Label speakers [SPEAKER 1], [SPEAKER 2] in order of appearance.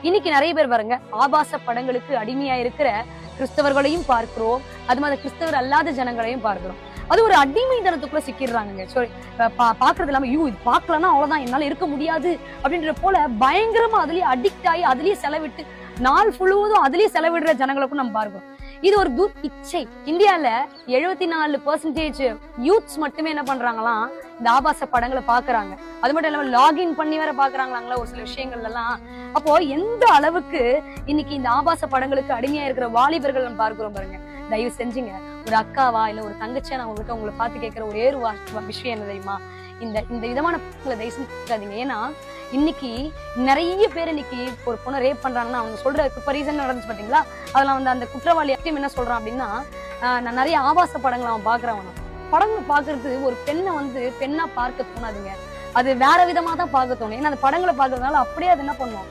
[SPEAKER 1] இன்னைக்கு நிறைய பேர் பாருங்க ஆபாச படங்களுக்கு அடிமையா இருக்கிற கிறிஸ்தவர்களையும் பார்க்கிறோம், அது மாதிரி கிறிஸ்தவர் அல்லாத ஜனங்களையும் பார்க்கிறோம். அது ஒரு அடிமைத்தனத்துக்குள்ள சிக்கிடுறாங்க. பாக்குறது இல்லாம இது பாக்கலன்னா அவ்வளவுதான், என்னால இருக்க முடியாது அப்படின்ற போல பயங்கரமா அதுலயே அடிக்ட் ஆகி அதுலயே செலவிட்டு நாள் முழுவதும் அதுலயே செலவிடுற ஜனங்களுக்கும் நம்ம பார்க்கிறோம். இது ஒரு இச்சை. இந்தியால 74% யூத்ஸ் மட்டுமே என்ன பண்றாங்களாம், இந்த ஆபாச படங்களை பாக்குறாங்க. அது மட்டும் இல்லாம லாகின் பண்ணி வேற பாக்குறாங்களாங்களா ஒரு சில விஷயங்கள்ல எல்லாம். அப்போ எந்த அளவுக்கு இன்னைக்கு இந்த ஆபாச படங்களுக்கு அடிமையா இருக்கிற வாலிபர்கள் நம்ம பார்க்கிறோம் பாருங்க. தயவு செஞ்சுங்க, ஒரு அக்காவா இல்ல ஒரு தங்கச்சியா நான் உங்ககிட்ட உங்களை பார்த்து கேட்கிற ஒரே ஒரு விஷயம் என்ன தெரியுமா, இந்த விதமான தயவு செஞ்சுக்காதீங்க. ஏன்னா இன்னைக்கு நிறைய பேர் இன்னைக்கு ஒரு பொண்ணை ரேப் பண்றாங்கன்னா அவங்க சொல்ற இப்ப ரீசன் நடந்துச்சு பாத்தீங்களா, அதுல வந்து அந்த குற்றவாளி என்ன சொல்றான் அப்படின்னா, நான் நிறைய ஆபாச படங்களை அவன் பாக்குறவன். படங்களை பாக்குறது ஒரு பெண்ணை பெண்ணா பார்க்க தோணாதுங்க, அது வேற விதமா தான் பார்க்க தோணும். ஏன்னா அந்த படங்களை பாக்குறதுனால அப்படியே அது என்ன பண்ணுவோம்,